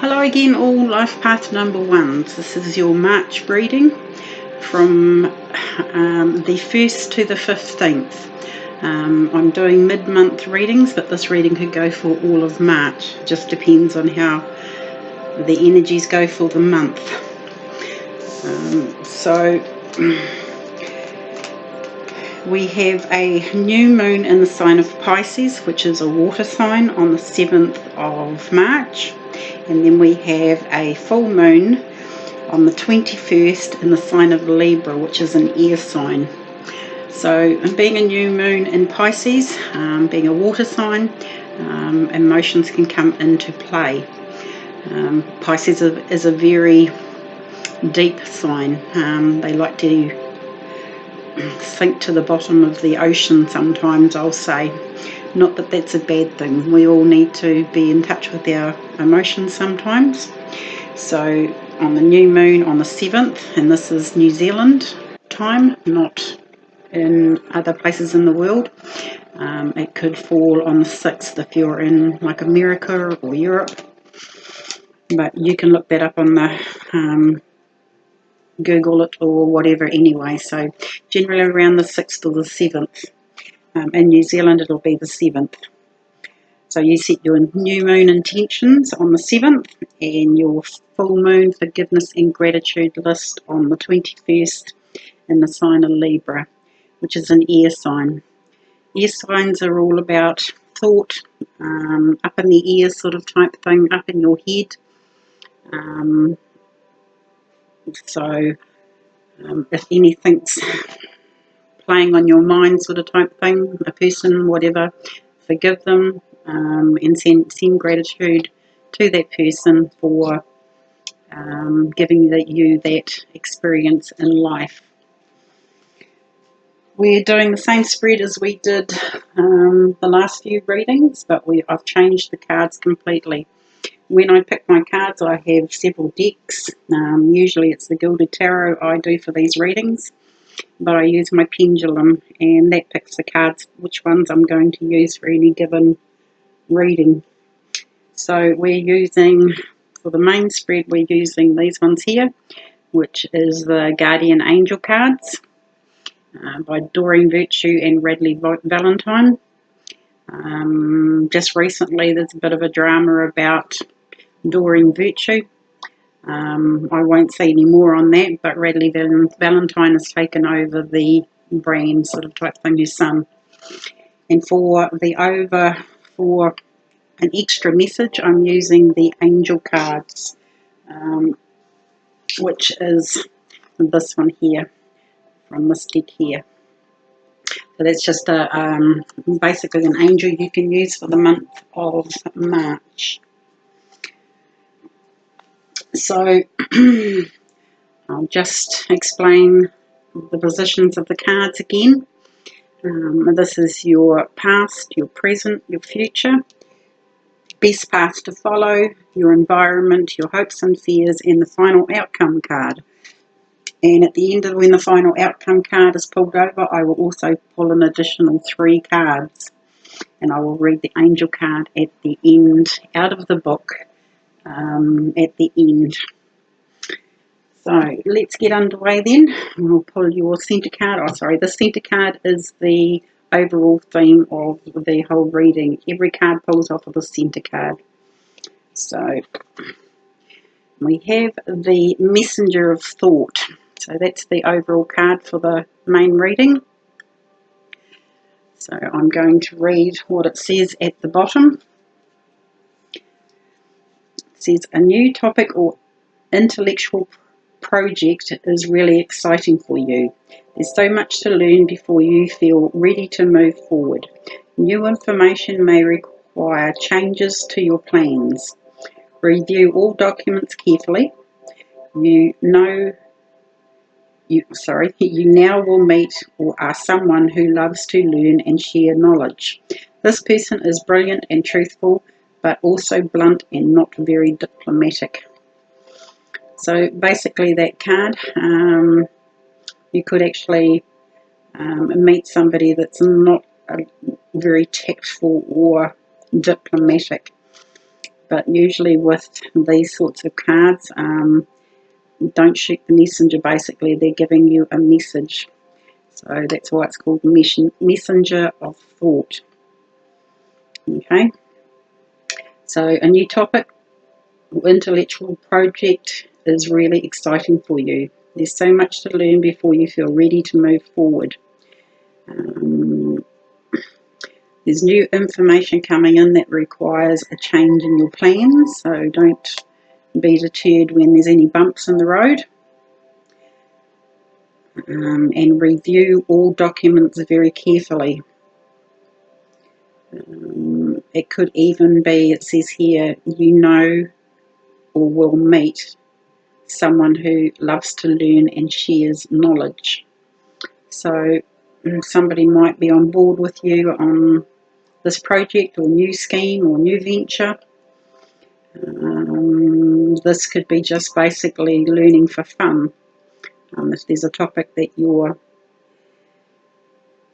Hello again, all life path number ones. This is your March reading from the 1st to the 15th. I'm doing mid-month readings, but this reading could go for all of March. Just depends on how the energies go for the month. We have a new moon in the sign of Pisces, which is a water sign, on the 7th of March. And then we have a full moon on the 21st in the sign of Libra, which is an air sign. So being a new moon in Pisces, being a water sign, emotions can come into play. Pisces is a very deep sign. They like to sink to the bottom of the ocean sometimes, I'll say. Not that that's a bad thing. We all need to be in touch with our emotions sometimes. So on the new moon on the 7th, and this is New Zealand time, not in other places in the world. It could fall on the 6th if you're in like America or Europe. But you can look that up on the Google it or whatever anyway. So generally around the 6th or the 7th. In New Zealand it'll be the 7th. So you set your new moon intentions on the 7th and your full moon forgiveness and gratitude list on the 21st in the sign of Libra, which is an air sign. Air signs are all about thought, up in the air sort of type thing, up in your head. If anything's playing on your mind sort of type thing, a person, whatever, forgive them and send gratitude to that person for giving you that experience in life. We're doing the same spread as we did the last few readings, but I've changed the cards completely. When I pick my cards, I have several decks. Usually it's the Gilded Tarot I do for these readings, but I use my pendulum and that picks the cards, which ones I'm going to use for any given reading. So we're using, for the main spread, we're using these ones here, which is the Guardian Angel cards by Doreen Virtue and Radley Valentine. Just recently there's a bit of a drama about Doreen Virtue. I won't say any more on that, but Radley Valentine has taken over the brand sort of type thing, his son. And for an extra message, I'm using the angel cards, which is this one here, from this deck here. So that's just basically an angel you can use for the month of March. So I'll just explain the positions of the cards again. This is your past, your present, your future, best path to follow, your environment, your hopes and fears, and the final outcome card. And at the end of when the final outcome card is pulled over, I will also pull an additional 3 cards. And I will read the angel card at the end, out of the book, at the end. So let's get underway then. We'll pull your centre card. The centre card is the overall theme of the whole reading. Every card pulls off of the centre card. So we have the Messenger of Thought. So that's the overall card for the main reading. So I'm going to read what it says at the bottom. It says, a new topic or intellectual project is really exciting for you. There's so much to learn before you feel ready to move forward. New information may require changes to your plans. Review all documents carefully. You now will meet or are someone who loves to learn and share knowledge. This person is brilliant and truthful, but also blunt and not very diplomatic. So basically that card, you could actually meet somebody that's not very tactful or diplomatic. But usually with these sorts of cards, don't shoot the messenger. Basically, they're giving you a message. So that's why it's called messenger of thought. Okay. So a new topic, intellectual project is really exciting for you. There's so much to learn before you feel ready to move forward. There's new information coming in that requires a change in your plans, so don't be deterred when there's any bumps in the road. And review all documents very carefully. It could even be, it says here, you know or will meet someone who loves to learn and shares knowledge. So somebody might be on board with you on this project or new scheme or new venture. This could be just basically learning for fun. If there's a topic that you're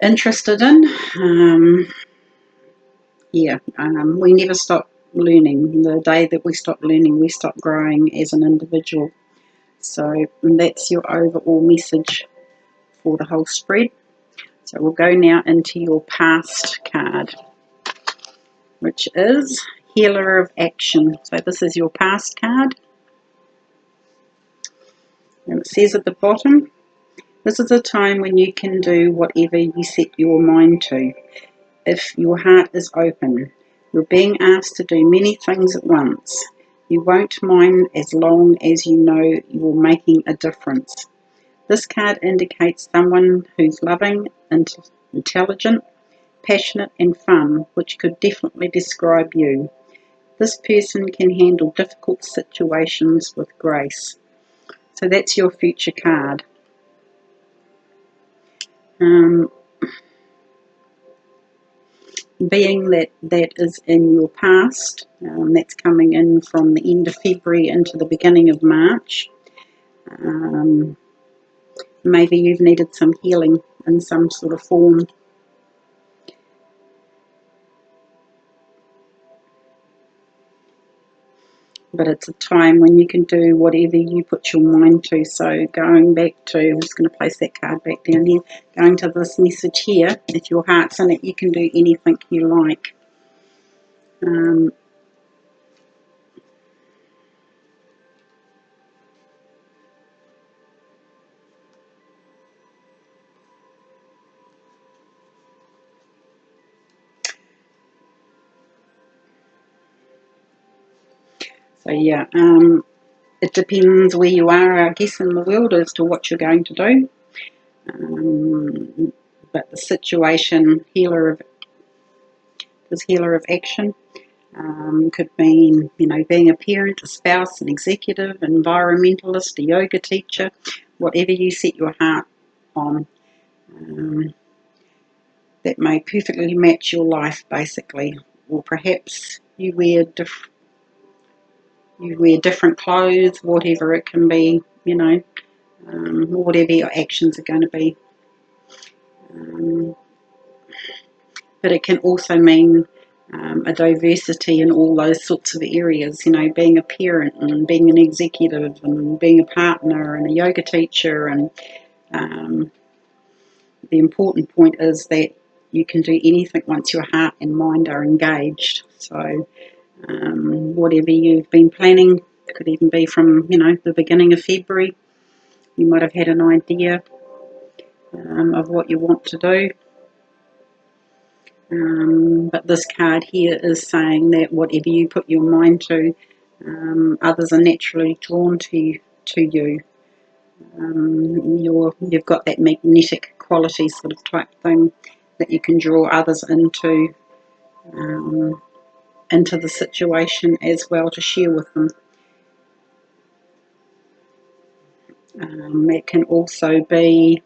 interested in, we never stop learning. The day that we stop learning, we stop growing as an individual. So that's your overall message for the whole spread. So we'll go now into your past card, which is Healer of Action. So this is your past card. And it says at the bottom, this is a time when you can do whatever you set your mind to. If your heart is open, you're being asked to do many things at once. You won't mind as long as you know you're making a difference. This card indicates someone who's loving, intelligent, passionate and fun, which could definitely describe you. This person can handle difficult situations with grace. So that's your future card. Being that is in your past, that's coming in from the end of February into the beginning of March. Maybe you've needed some healing in some sort of form. But it's a time when you can do whatever you put your mind to. So going back to, I'm just going to place that card back down here, going to this message here, if your heart's in it, you can do anything you like. So yeah, it depends where you are, I guess, in the world as to what you're going to do. But the situation, Healer of Action, could mean, being a parent, a spouse, an executive, an environmentalist, a yoga teacher, whatever you set your heart on. That may perfectly match your life, basically. Or perhaps you wear different clothes, whatever it can be, whatever your actions are going to be. But it can also mean a diversity in all those sorts of areas, being a parent and being an executive and being a partner and a yoga teacher. And the important point is that you can do anything once your heart and mind are engaged. So whatever you've been planning, could even be from, the beginning of February. You might have had an idea of what you want to do. But this card here is saying that whatever you put your mind to, others are naturally drawn to you. You've got that magnetic quality sort of type thing that you can draw others into the situation as well, to share with them. It can also be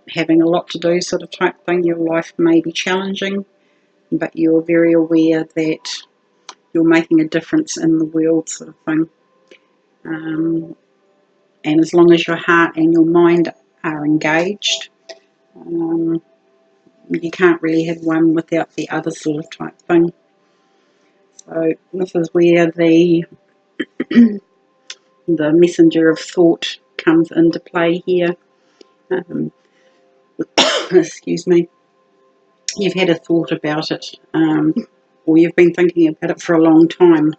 having a lot to do sort of type thing. Your life may be challenging, but you're very aware that you're making a difference in the world, sort of thing. And as long as your heart and your mind are engaged, you can't really have one without the other, sort of type thing. So this is where the messenger of thought comes into play here. Excuse me. You've had a thought about it, or you've been thinking about it for a long time.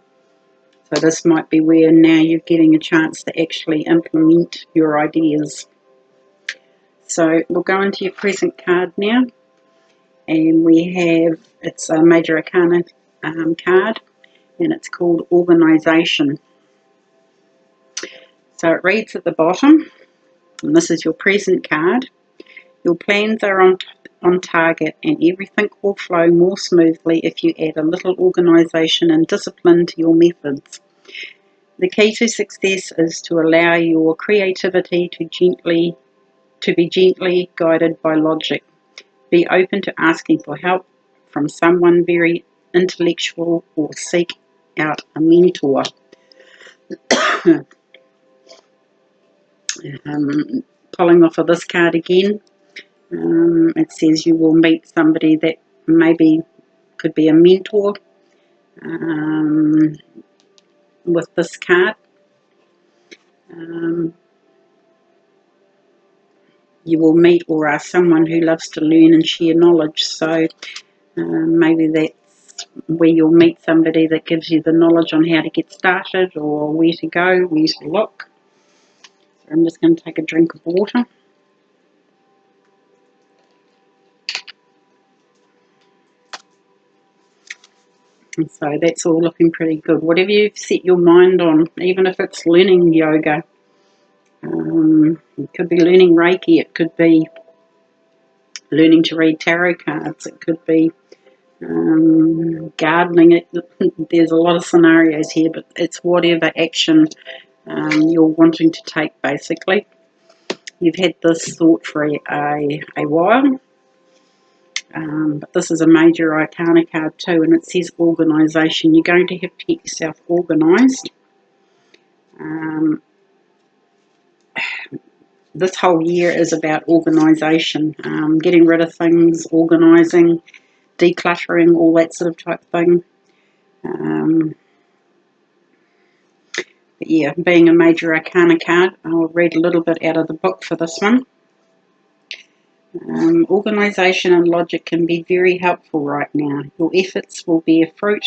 So this might be where now you're getting a chance to actually implement your ideas. So we'll go into your present card now, and we have, it's a Major Arcana card, and it's called Organisation. So it reads at the bottom, and this is your present card. Your plans are on target, and everything will flow more smoothly if you add a little organisation and discipline to your methods. The key to success is to allow your creativity to be gently guided by logic. Be open to asking for help from someone very intellectual or seek out a mentor. Pulling off of this card again, it says you will meet somebody that maybe could be a mentor with this card. You will meet or are someone who loves to learn and share knowledge. So maybe that's where you'll meet somebody that gives you the knowledge on how to get started or where to go, where to look. So I'm just going to take a drink of water. And so that's all looking pretty good. Whatever you've set your mind on, even if it's learning yoga, it could be learning Reiki, it could be learning to read tarot cards, it could be gardening. There's a lot of scenarios here, but it's whatever action you're wanting to take, basically. You've had this thought for a while, but this is a Major Arcana card too, and it says organisation. You're going to have to get yourself organised. This whole year is about organisation, getting rid of things, organising, decluttering, all that sort of type thing. But yeah, being a Major Arcana card, I'll read a little bit out of the book for this one. Organisation and logic can be very helpful right now. Your efforts will bear fruit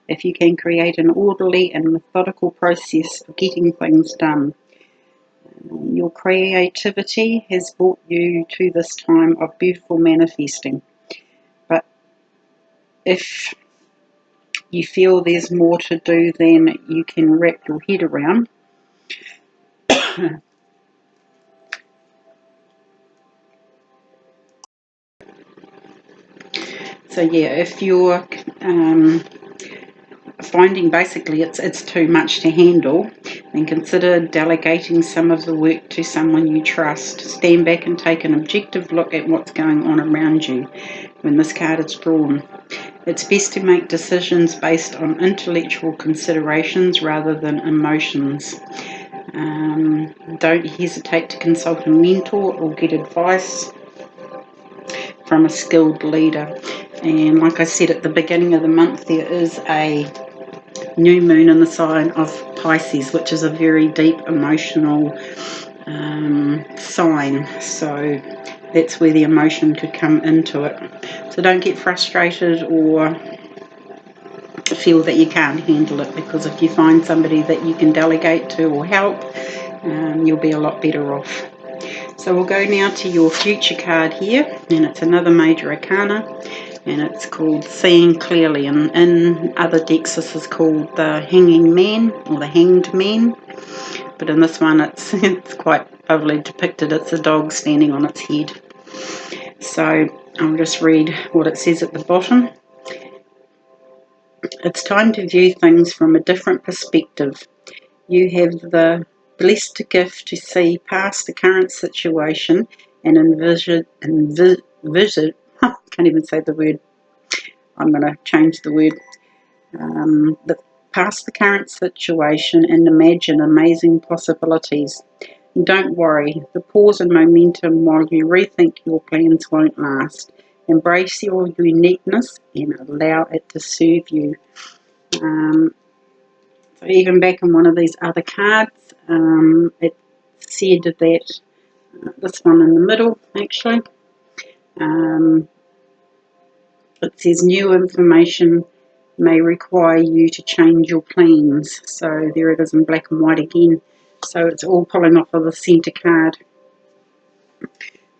if you can create an orderly and methodical process of getting things done. Your creativity has brought you to this time of beautiful manifesting. But if you feel there's more to do than you can wrap your head around, so yeah, if you're finding basically it's too much to handle, then consider delegating some of the work to someone you trust. Stand back and take an objective look at what's going on around you when this card is drawn. It's best to make decisions based on intellectual considerations rather than emotions. Don't hesitate to consult a mentor or get advice from a skilled leader. And like I said at the beginning of the month, there is a new moon in the sign of Pisces, which is a very deep emotional sign. So that's where the emotion could come into it. So don't get frustrated or feel that you can't handle it, because if you find somebody that you can delegate to or help, you'll be a lot better off. So we'll go now to your future card here, and it's another Major Arcana, and it's called Seeing Clearly, and in other decks this is called the Hanging Man or the Hanged Man, but in this one it's quite lovely depicted. It's a dog standing on its head. So I'll just read what it says at the bottom. It's time to view things from a different perspective. You have the blessed gift to see past the current situation and envision can't even say the word. I'm going to change the word. Past the current situation and imagine amazing possibilities. And don't worry, the pause and momentum while you rethink your plans won't last. Embrace your uniqueness and allow it to serve you. So even back in one of these other cards, it said that this one in the middle, actually, it says new information may require you to change your plans. So there it is in black and white again. So it's all pulling off of the centre card.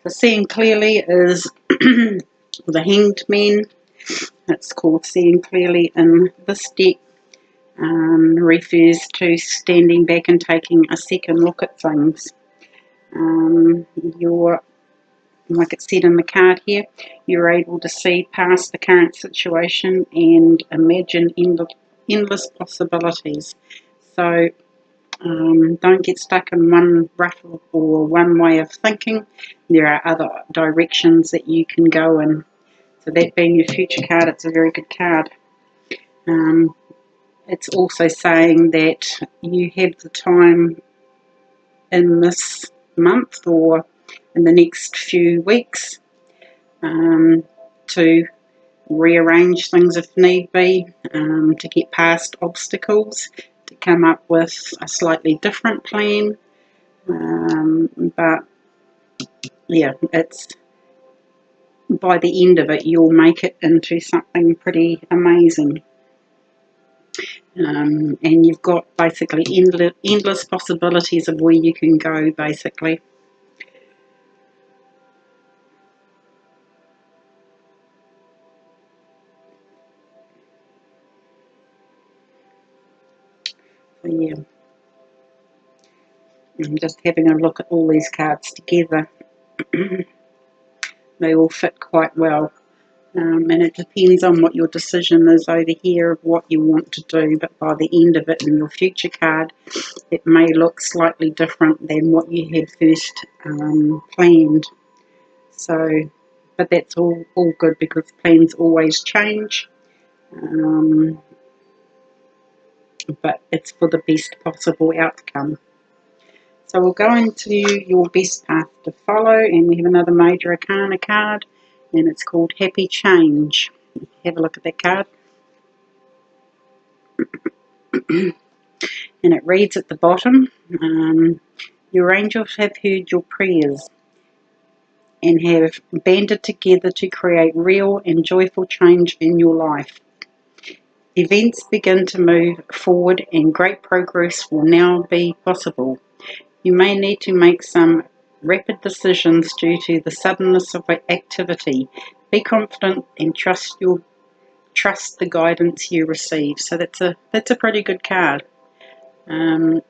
So seeing clearly is the Hanged Man. It's called Seeing Clearly in this deck. Refers to standing back and taking a second look at things. You're, like it said in the card here, you're able to see past the current situation and imagine endless possibilities. So don't get stuck in one rut or one way of thinking. There are other directions that you can go in. So that being your future card, it's a very good card. It's also saying that you have the time in this month or in the next few weeks to rearrange things if need be, to get past obstacles, to come up with a slightly different plan. But yeah, it's by the end of it, you'll make it into something pretty amazing. And you've got basically endless possibilities of where you can go, basically. So yeah, I'm just having a look at all these cards together. They all fit quite well. And it depends on what your decision is over here of what you want to do, but by the end of it in your future card, it may look slightly different than what you had first planned. So, but that's all good because plans always change, but it's for the best possible outcome. So we'll go into your best path to follow, and we have another Major Arcana card, and it's called Happy Change. Have a look at that card. And it reads at the bottom, your angels have heard your prayers and have banded together to create real and joyful change in your life. Events begin to move forward and great progress will now be possible. You may need to make some rapid decisions due to the suddenness of activity. Be confident and trust the guidance you receive. So that's a pretty good card. Being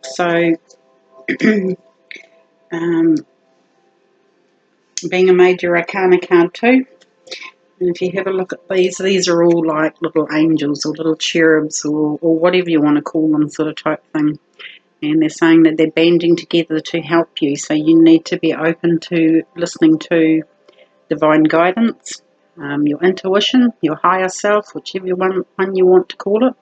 a Major Arcana card too, and if you have a look at these are all like little angels or little cherubs or whatever you want to call them, sort of type thing. And they're saying that they're banding together to help you. So you need to be open to listening to divine guidance, your intuition, your higher self, whichever one you want to call it.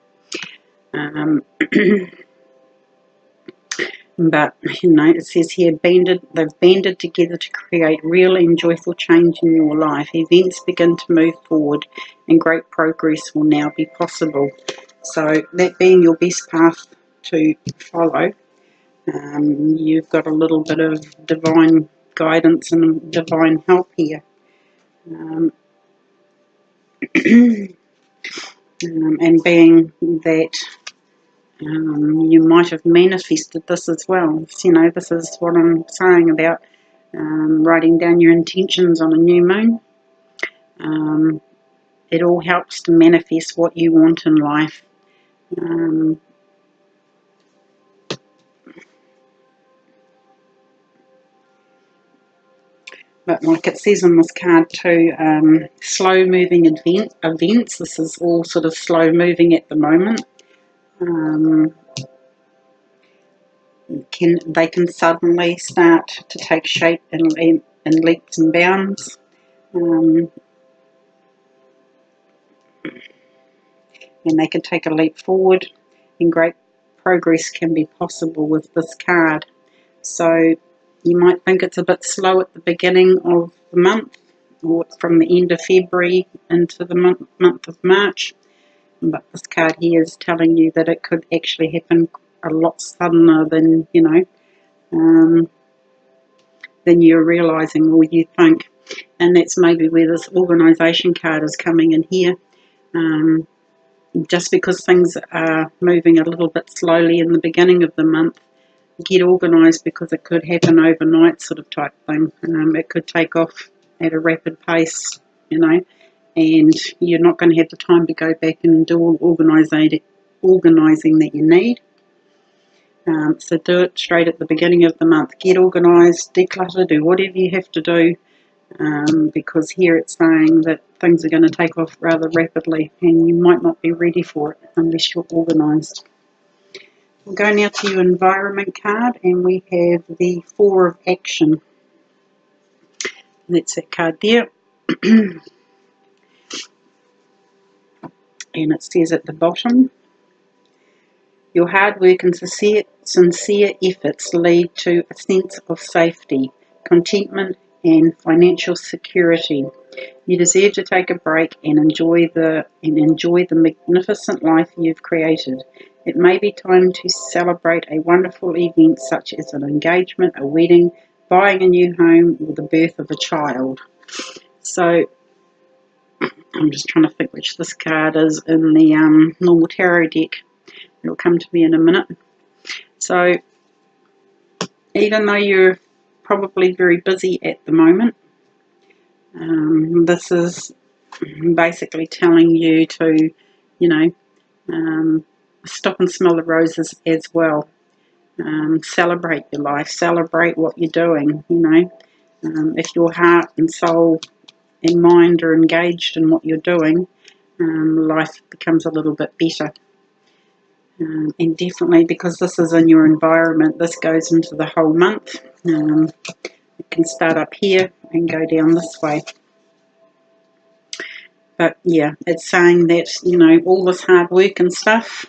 But, it says here, they've banded together to create real and joyful change in your life. Events begin to move forward and great progress will now be possible. So that being your best path to follow, you've got a little bit of divine guidance and divine help here. And being that you might have manifested this as well. So, this is what I'm saying about writing down your intentions on a new moon. It all helps to manifest what you want in life. But like it says on this card too, slow moving events. This is all sort of slow moving at the moment. They can suddenly start to take shape in leaps and bounds. And they can take a leap forward, and great progress can be possible with this card. So you might think it's a bit slow at the beginning of the month, or from the end of February into the month of March. But this card here is telling you that it could actually happen a lot suddener than, than you're realising or you think. And that's maybe where this organisation card is coming in here. Just because things are moving a little bit slowly in the beginning of the month, get organised, because it could happen overnight sort of type thing. It could take off at a rapid pace, and you're not going to have the time to go back and do all organising that you need. So do it straight at the beginning of the month. Get organised, declutter, do whatever you have to do, because here it's saying that things are going to take off rather rapidly and you might not be ready for it unless you're organised. We'll go now to your environment card, and we have the Four of Action. That's that card there. And it says at the bottom, your hard work and sincere efforts lead to a sense of safety, contentment and financial security. You deserve to take a break and enjoy the magnificent life you've created. It may be time to celebrate a wonderful event such as an engagement, a wedding, buying a new home, or the birth of a child. So I'm just trying to think which this card is in the normal tarot deck. It'll come to me in a minute. So even though you're probably very busy at the moment, this is basically telling you to, stop and smell the roses as well. Celebrate your life, celebrate what you're doing, if your heart and soul and mind are engaged in what you're doing, life becomes a little bit better. And definitely, because this is in your environment, this goes into the whole month. It can start up here and go down this way. But yeah, it's saying that, all this hard work and stuff,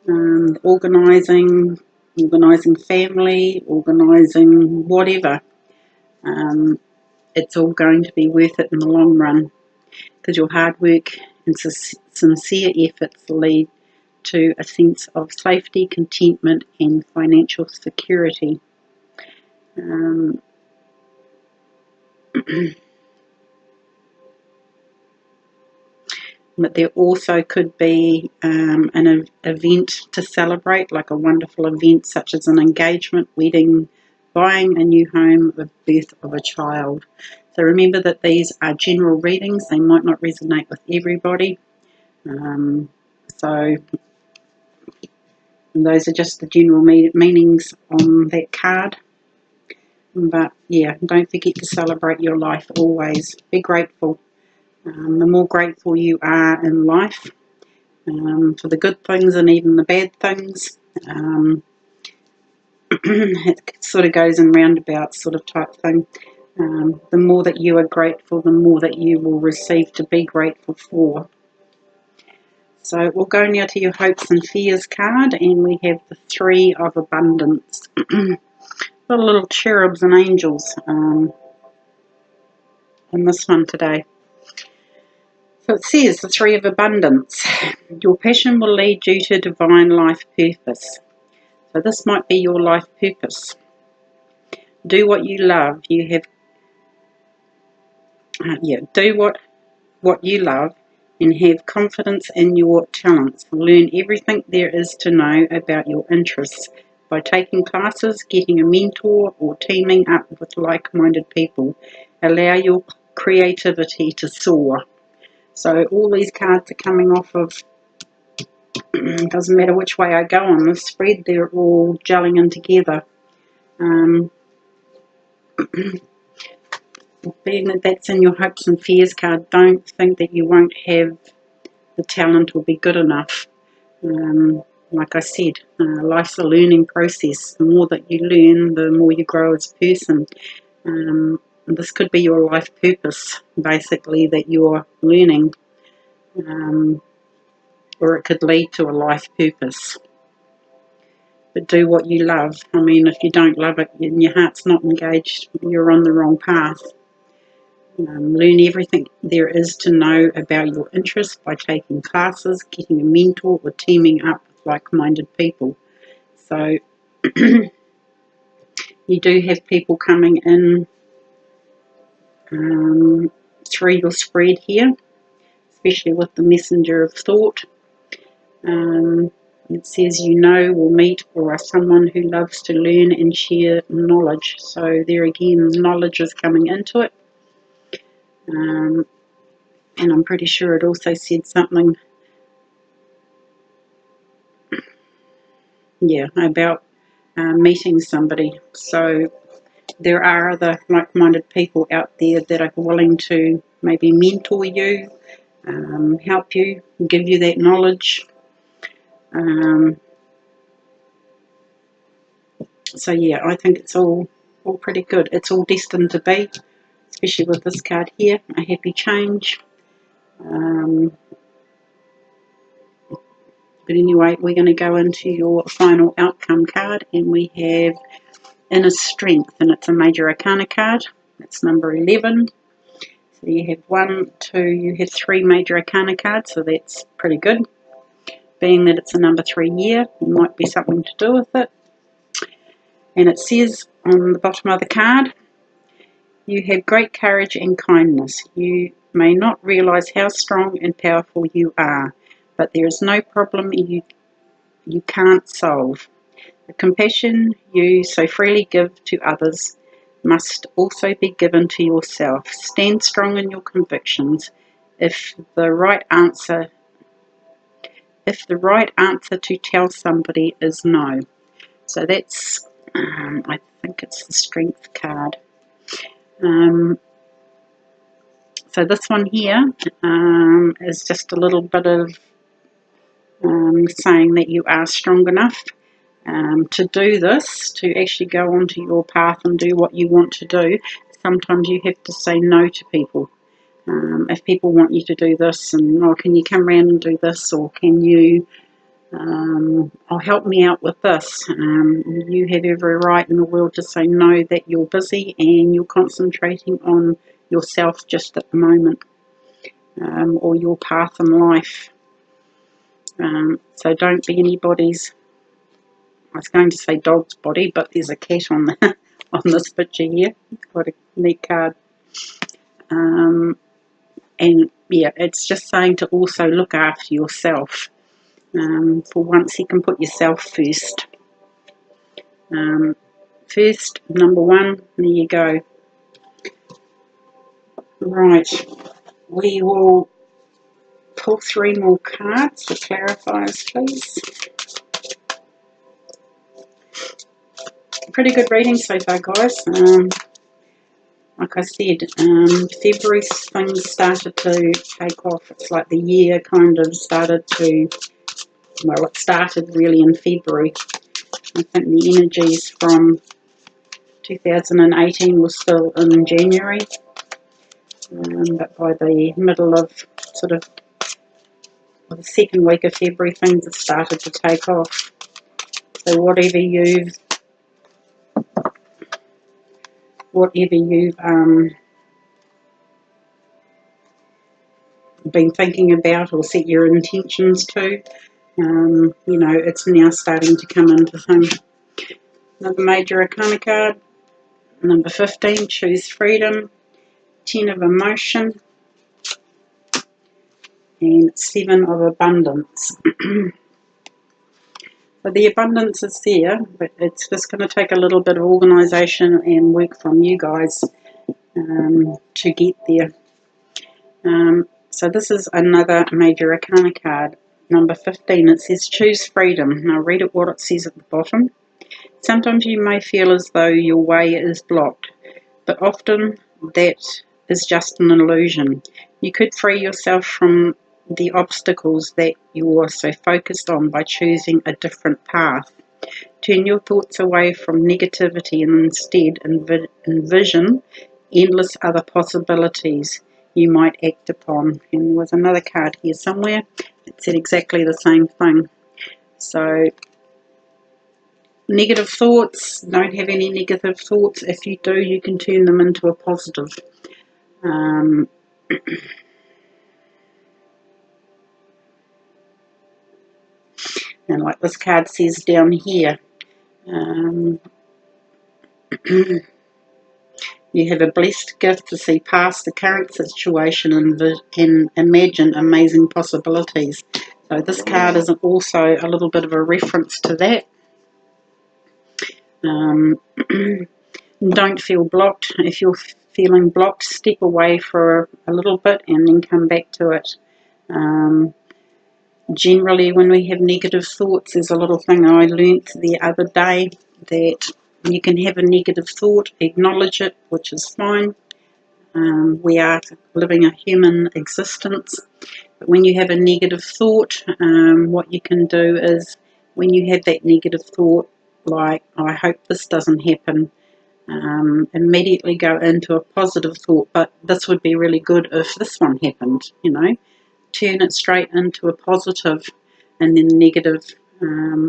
organising family, organising whatever, it's all going to be worth it in the long run, because your hard work and sincere efforts lead to a sense of safety, contentment and financial security. But there also could be an event to celebrate, like a wonderful event such as an engagement, wedding, buying a new home, the birth of a child. So remember that these are general readings. They might not resonate with everybody. So those are just the general meanings on that card. But yeah, don't forget to celebrate your life always. Be grateful. The more grateful you are in life, for the good things and even the bad things, it sort of goes in roundabouts sort of type thing. The more that you are grateful, the more that you will receive to be grateful for. So we'll go now to your hopes and fears card, and we have the Three of Abundance. Got little cherubs and angels in this one today. So it says, the Three of Abundance. Your passion will lead you to divine life purpose. So this might be your life purpose. Do what you love. Do what you love and have confidence in your talents. Learn everything there is to know about your interests by taking classes, getting a mentor, or teaming up with like-minded people. Allow your creativity to soar. So all these cards are coming off of, doesn't matter which way I go on this spread, they're all gelling in together. Being that that's in your hopes and fears card, don't think that you won't have the talent or be good enough. Like I said, life's a learning process. The more that you learn, the more you grow as a person. This could be your life purpose, basically, that you're learning. Or it could lead to a life purpose. But do what you love. I mean, if you don't love it and your heart's not engaged, you're on the wrong path. Learn everything there is to know about your interests by taking classes, getting a mentor, or teaming up with like-minded people. So you do have people coming in through your spread here, especially with the messenger of thought. It says you know, will meet, or are someone who loves to learn and share knowledge. So there again, knowledge is coming into it. And I'm pretty sure it also said something, about meeting somebody. So there are other like-minded people out there that are willing to maybe mentor you, help you, give you that knowledge. So yeah, I think it's all pretty good. It's all destined to be, especially with this card here, a happy change. But anyway, we're going to go into your final outcome card, and we have Inner Strength, and it's a Major Arcana card. It's number 11. So you have 1, 2, you have 3 Major Arcana cards, so that's pretty good. Being that it's a number 3 year, there might be something to do with it. And it says on the bottom of the card, you have great courage and kindness. You may not realize how strong and powerful you are, but there is no problem you can't solve. The compassion you so freely give to others must also be given to yourself. Stand strong in your convictions. If the right answer to tell somebody is no. So that's, I think it's the Strength card. So this one here is just a little bit of saying that you are strong enough to do this, to actually go onto your path and do what you want to do. Sometimes you have to say no to people. If people want you to do this, and can you come around and do this, or can you help me out with this, you have every right in the world to say no, that you're busy and you're concentrating on yourself just at the moment, or your path in life. So don't be anybody's, I was going to say dog's body, but there's a cat on the, on this picture here. It's quite a neat card. And yeah, it's just saying to also look after yourself. For once, you can put yourself first. First, number 1, there you go. Right, we will pull 3 more cards for clarifiers, please. Pretty good reading so far, guys. Like I said, February things started to take off. It's like the year kind of started to, well, it started really in February. I think the energies from 2018 were still in January. But by the middle of the second week of February, things have started to take off. So whatever you've been thinking about or set your intentions to, it's now starting to come into thing. Another Major Arcana card, number 15, Choose Freedom, 10 of Emotion, and 7 of Abundance. But the abundance is there, but it's just going to take a little bit of organisation and work from you guys to get there. So this is another Major Arcana card, number 15. It says Choose Freedom. Now read it what it says at the bottom. Sometimes you may feel as though your way is blocked, but often that is just an illusion. You could free yourself from the obstacles that you are so focused on by choosing a different path. Turn your thoughts away from negativity and instead envision endless other possibilities you might act upon. And there was another card here somewhere that said exactly the same thing. So negative thoughts, don't have any negative thoughts. If you do, you can turn them into a positive. Um, and like this card says down here, you have a blessed gift to see past the current situation and imagine amazing possibilities. So this card is also a little bit of a reference to that. Don't feel blocked. If you're feeling blocked, step away for a little bit and then come back to it. Generally, when we have negative thoughts, there's a little thing I learnt the other day, that you can have a negative thought, acknowledge it, which is fine. We are living a human existence. But when you have a negative thought, what you can do is, when you have that negative thought, like, I hope this doesn't happen, immediately go into a positive thought, but this would be really good if this one happened, turn it straight into a positive, and then the negative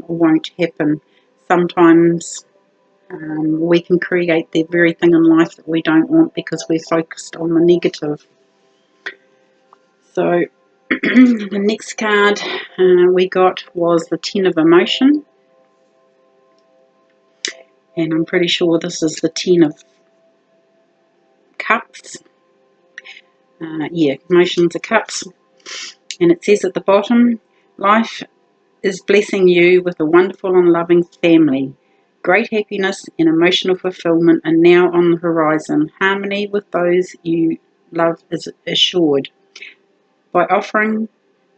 won't happen. Sometimes we can create the very thing in life that we don't want because we're focused on the negative. So the next card we got was the Ten of Emotion, and I'm pretty sure this is the Ten of Cups. Emotions are cups. And it says at the bottom, life is blessing you with a wonderful and loving family. Great happiness and emotional fulfillment are now on the horizon. Harmony with those you love is assured. By offering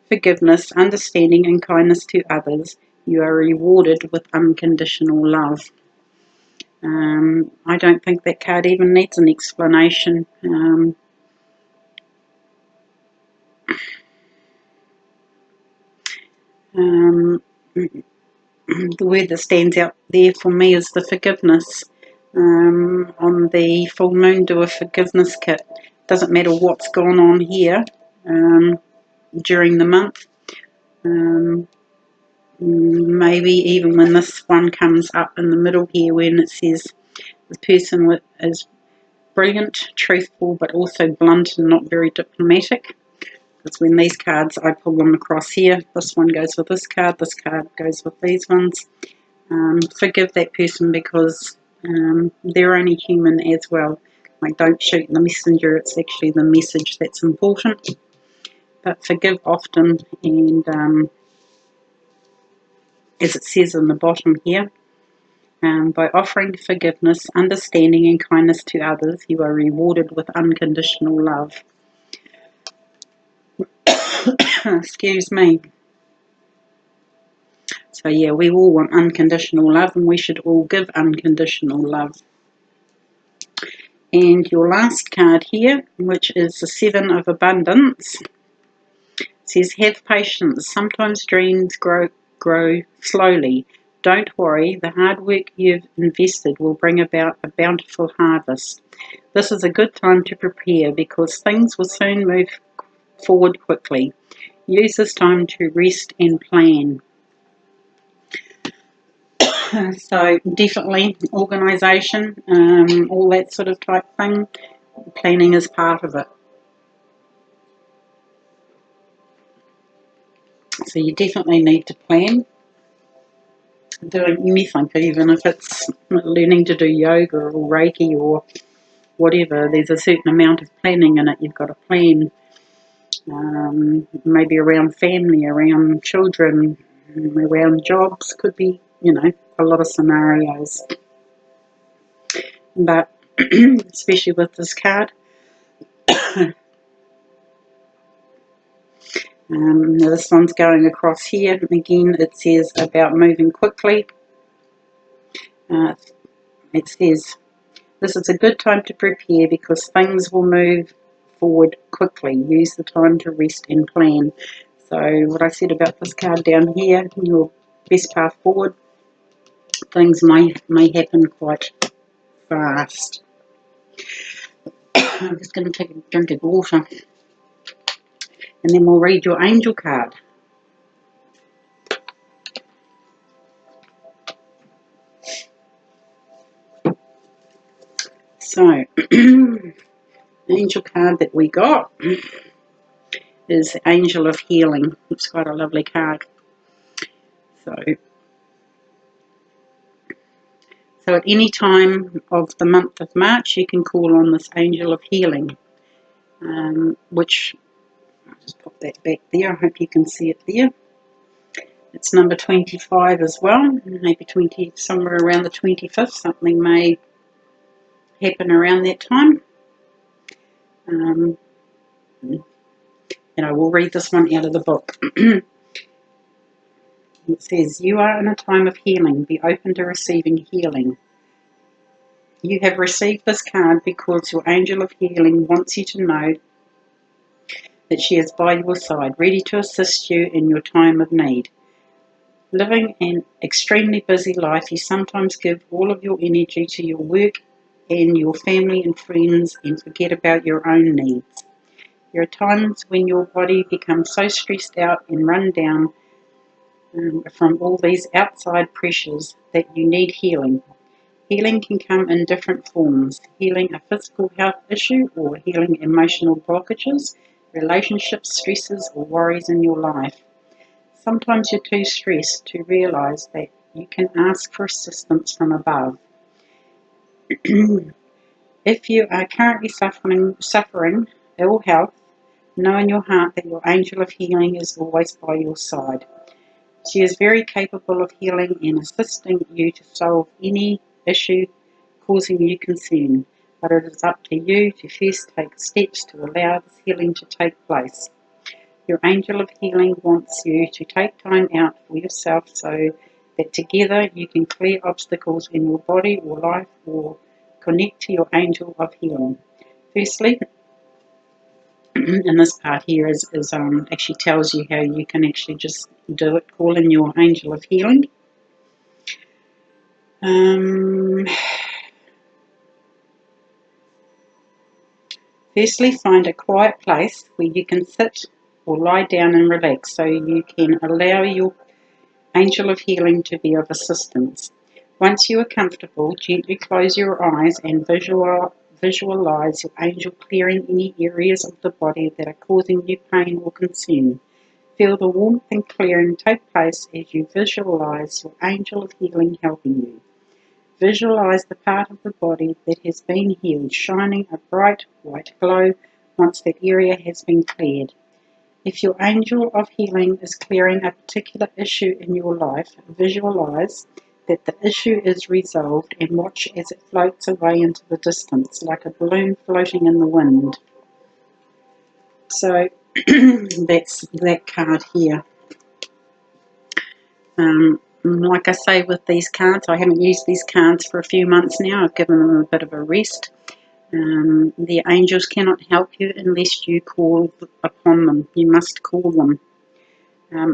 forgiveness, understanding and kindness to others, you are rewarded with unconditional love. I don't think that card even needs an explanation. The word that stands out there for me is the forgiveness. On the full moon, do a forgiveness kit. Doesn't matter what's gone on here during the month. Maybe even when this one comes up in the middle here, when it says the person is brilliant, truthful, but also blunt and not very diplomatic. Because when these cards, I pull them across here, this one goes with this card goes with these ones. Forgive that person because they're only human as well. Like, don't shoot the messenger, it's actually the message that's important. But forgive often, and as it says in the bottom here, by offering forgiveness, understanding and kindness to others, you are rewarded with unconditional love. Excuse me. So yeah, we all want unconditional love, and we should all give unconditional love. And your last card here, which is the Seven of Abundance, says, have patience. Sometimes dreams grow slowly. Don't worry, the hard work you've invested will bring about a bountiful harvest. This is a good time to prepare because things will soon move forward quickly. Use this time to rest and plan. So definitely organisation, all that sort of type thing. Planning is part of it. So you definitely need to plan. Doing anything, even if it's learning to do yoga or Reiki or whatever, there's a certain amount of planning in it. You've got to plan, maybe around family, around children, around jobs, could be, a lot of scenarios. But especially with this card, now this one's going across here. Again, it says about moving quickly. It says, this is a good time to prepare because things will move forward quickly. Use the time to rest and plan. So what I said about this card down here, your best path forward, things may happen quite fast. I'm just going to take a drink of water, and then we'll read your angel card. So angel card that we got is Angel of Healing. It's quite a lovely card. So at any time of the month of March, you can call on this Angel of Healing, which, I'll just pop that back there. I hope you can see it there. It's number 25 as well, maybe somewhere around the 25th. Something may happen around that time. And I will read this one out of the book. It says, "You are in a time of healing. Be open to receiving healing. You have received this card because your angel of healing wants you to know that she is by your side, ready to assist you in your time of need. Living an extremely busy life, you sometimes give all of your energy to your work and your family and friends and forget about your own needs. There are times when your body becomes so stressed out and run down from all these outside pressures that you need healing. Healing can come in different forms: healing a physical health issue or healing emotional blockages, relationships, stresses or worries in your life. Sometimes you're too stressed to realise that you can ask for assistance from above. If you are currently suffering ill health, know in your heart that your angel of healing is always by your side. She is very capable of healing and assisting you to solve any issue causing you concern, but it is up to you to first take steps to allow this healing to take place. Your angel of healing wants you to take time out for yourself so that together you can clear obstacles in your body or life or connect to your angel of healing." Firstly, and this part here is actually tells you how you can actually just do it, call in your angel of healing. Firstly, find a quiet place where you can sit or lie down and relax so you can allow your angel of healing to be of assistance. Once you are comfortable, gently close your eyes and visualize your angel clearing any areas of the body that are causing you pain or concern. Feel the warmth and clearing take place as you visualize your angel of healing helping you. Visualize the part of the body that has been healed, shining a bright white glow once that area has been cleared. If your angel of healing is clearing a particular issue in your life, visualize that the issue is resolved and watch as it floats away into the distance like a balloon floating in the wind. So that's that card here. Like I say with these cards, I haven't used these cards for a few months now. I've given them a bit of a rest. The angels cannot help you unless you call upon them. You must call them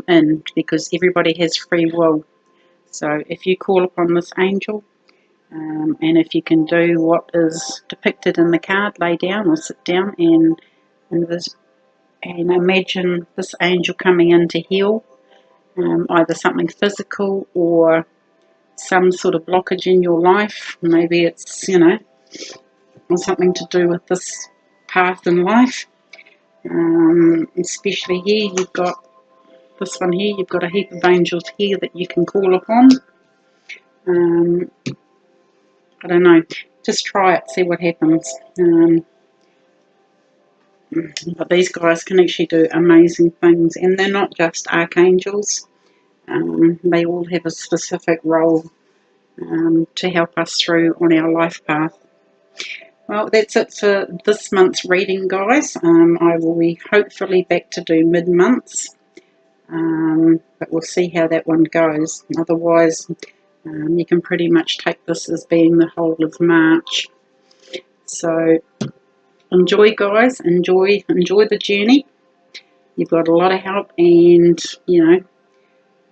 in, because everybody has free will. So if you call upon this angel, and if you can do what is depicted in the card, lay down or sit down and imagine this angel coming in to heal either something physical or some sort of blockage in your life. Maybe it's, something to do with this path in life. Especially here, you've got this one here, you've got a heap of angels here that you can call upon. I don't know, just try it, see what happens. But these guys can actually do amazing things, and they're not just archangels. They all have a specific role to help us through on our life path. Well, that's it for this month's reading, guys. I will be hopefully back to do mid-months, but we'll see how that one goes. Otherwise, you can pretty much take this as being the whole of March. So enjoy, guys. Enjoy the journey. You've got a lot of help, and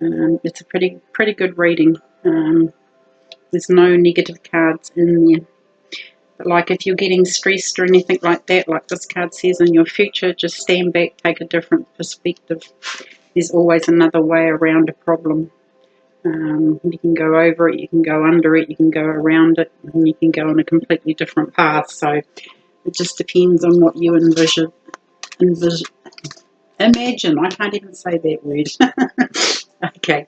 it's a pretty good reading. There's no negative cards in there. But like if you're getting stressed or anything like that, like this card says, in your future, just stand back, take a different perspective. There's always another way around a problem. You can go over it, you can go under it, you can go around it, and you can go on a completely different path. So It just depends on what you imagine. I can't even say that word. Okay.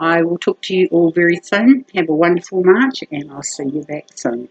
I will talk to you all very soon. Have a wonderful March, and I'll see you back soon.